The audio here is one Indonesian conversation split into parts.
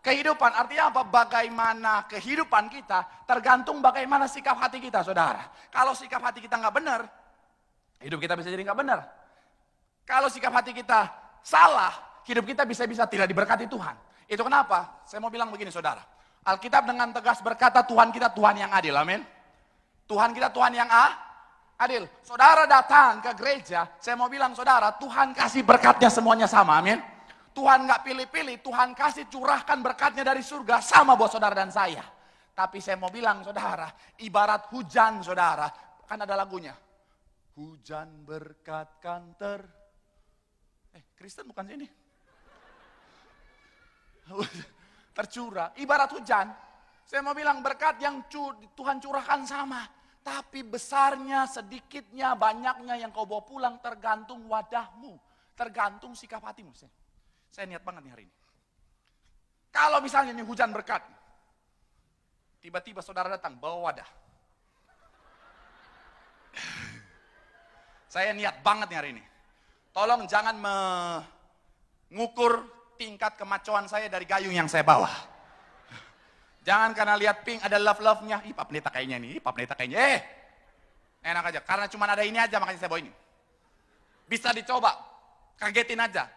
Kehidupan artinya apa? Bagaimana kehidupan kita tergantung bagaimana sikap hati kita, saudara. Kalau sikap hati kita nggak benar, hidup kita bisa jadi nggak benar. Kalau sikap hati kita salah, hidup kita bisa-bisa tidak diberkati Tuhan. Itu kenapa? Saya mau bilang begini, saudara. Alkitab dengan tegas berkata Tuhan kita Tuhan yang adil, amin. Tuhan kita Tuhan yang adil. Saudara datang ke gereja, saya mau bilang saudara, Tuhan kasih berkatnya semuanya sama, amin. Tuhan gak pilih-pilih, Tuhan kasih curahkan berkatnya dari surga sama buat saudara dan saya. Tapi saya mau bilang saudara, ibarat hujan saudara, kan ada lagunya. Hujan berkat kan Kristen bukan sini. Tercurah, ibarat hujan. Saya mau bilang berkat yang Tuhan curahkan sama. Tapi besarnya, sedikitnya, banyaknya yang kau bawa pulang tergantung wadahmu. Tergantung sikap hatimu. Saya niat banget nih hari ini. Kalau misalnya ini hujan berkat, tiba-tiba saudara datang bawa wadah. Saya niat banget nih hari ini. Tolong jangan mengukur tingkat kemacoan saya dari gayung yang saya bawa. Jangan karena lihat pink ada love-love-nya. Ih, Pak Pendeta kayaknya nih, Pak Pendeta kayaknya. Enak aja. Karena cuma ada ini aja makanya saya bawa ini. Bisa dicoba. Kagetin aja.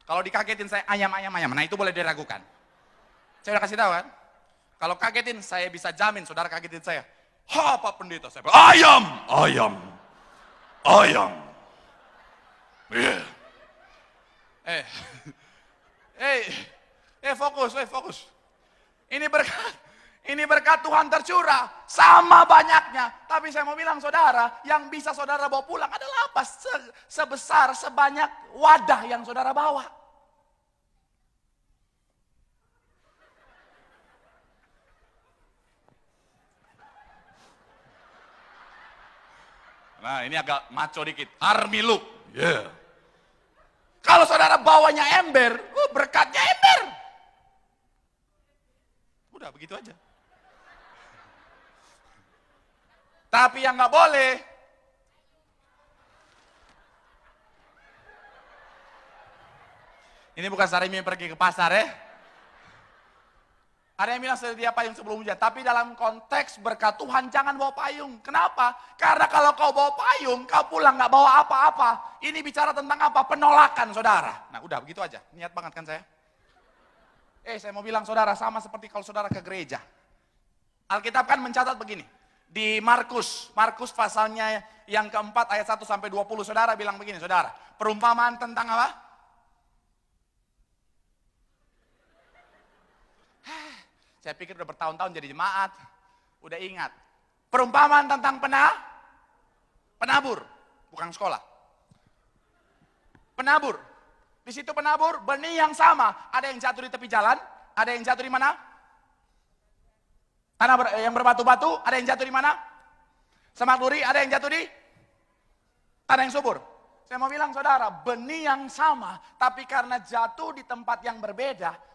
Kalau dikagetin saya ayam. Nah itu boleh diragukan. Saya udah kasih tahu kan. Kalau kagetin saya bisa jamin saudara kagetin saya. Ha Pak Pendeta saya bilang, ayam. Yeah. Fokus. Ini berkat Tuhan tercurah sama banyaknya. Tapi saya mau bilang saudara, yang bisa saudara bawa pulang adalah apa? Sebesar, sebanyak wadah yang saudara bawa. Nah ini agak maco dikit, army look. Yeah. Kalau saudara bawanya ember, berkatnya ember. Udah begitu aja. Tapi yang nggak boleh, ini bukan Sarimi pergi ke pasar ya. Ada yang bilang sedia payung sebelum hujan. Tapi dalam konteks berkat Tuhan jangan bawa payung. Kenapa? Karena kalau kau bawa payung, kau pulang nggak bawa apa-apa. Ini bicara tentang apa? Penolakan saudara. Nah udah begitu aja. Niat banget kan saya? Saya mau bilang saudara, sama seperti kalau saudara ke gereja. Alkitab kan mencatat begini. Di Markus pasalnya yang keempat ayat 1 sampai 20 saudara bilang begini saudara. Perumpamaan tentang apa? Saya pikir udah bertahun-tahun jadi jemaat, udah ingat. Perumpamaan tentang penabur, bukan sekolah. Penabur. Di situ penabur, benih yang sama. Ada yang jatuh di tepi jalan, ada yang jatuh di mana? Tanah yang berbatu-batu, ada yang jatuh di mana? Semak duri, ada yang jatuh di tanah yang subur. Saya mau bilang saudara, benih yang sama, tapi karena jatuh di tempat yang berbeda,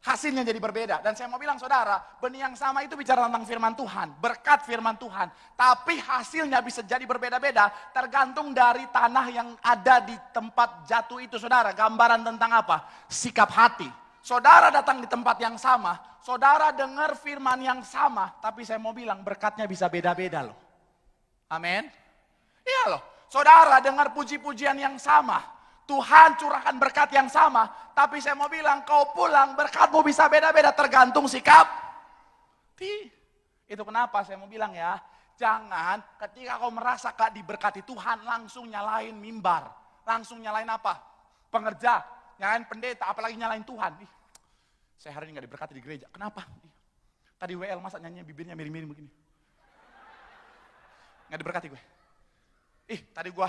hasilnya jadi berbeda. Dan saya mau bilang saudara, benih yang sama itu bicara tentang firman Tuhan, berkat firman Tuhan. Tapi hasilnya bisa jadi berbeda-beda, tergantung dari tanah yang ada di tempat jatuh itu saudara. Gambaran tentang apa? Sikap hati. Saudara datang di tempat yang sama, saudara dengar firman yang sama, tapi saya mau bilang berkatnya bisa beda-beda loh. Amin. Iya loh, saudara dengar puji-pujian yang sama. Tuhan curahkan berkat yang sama, tapi saya mau bilang kau pulang berkatmu bisa beda-beda tergantung sikap. Itu kenapa saya mau bilang ya, jangan ketika kau merasa gak diberkati Tuhan langsung nyalain mimbar, langsung nyalain apa? Pengerja, nyalain pendeta, apalagi nyalain Tuhan. Saya hari ini gak diberkati di gereja, kenapa? Tadi WL masa nyanyi bibirnya miring-miring begini. Gak diberkati gue. Tadi gue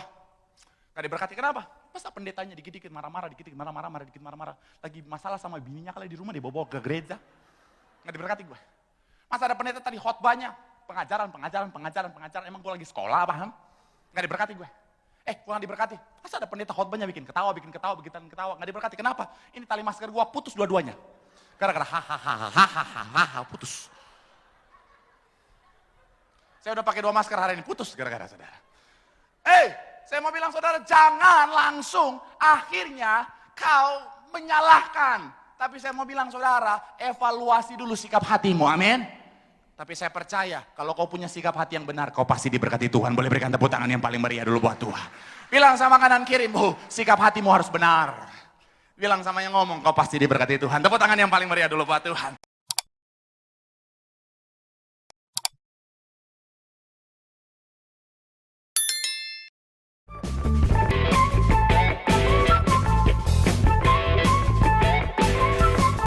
gak diberkati, kenapa? Masa pendetanya dikit-dikit marah-marah, dikit-dikit marah-marah. Lagi masalah sama bininya kali di rumah dibawa ke gereja. Nggak diberkati gue. Masa ada pendeta tadi khotbahnya, pengajaran. Emang gue lagi sekolah, paham? Nggak diberkati gue. Gue nggak diberkati. Masa ada pendeta khotbahnya bikin ketawa. Nggak diberkati, kenapa? Ini tali masker gue putus dua-duanya. Gara-gara hahaha putus. Saya udah pakai 2 masker hari ini, putus gara-gara saudara. Saya mau bilang saudara, jangan langsung akhirnya kau menyalahkan. Tapi saya mau bilang saudara, evaluasi dulu sikap hatimu, amin. Tapi saya percaya, kalau kau punya sikap hati yang benar, kau pasti diberkati Tuhan. Boleh berikan tepuk tangan yang paling meriah dulu buat Tuhan. Bilang sama kanan kirimu, sikap hatimu harus benar. Bilang sama yang ngomong, kau pasti diberkati Tuhan. Tepuk tangan yang paling meriah dulu buat Tuhan.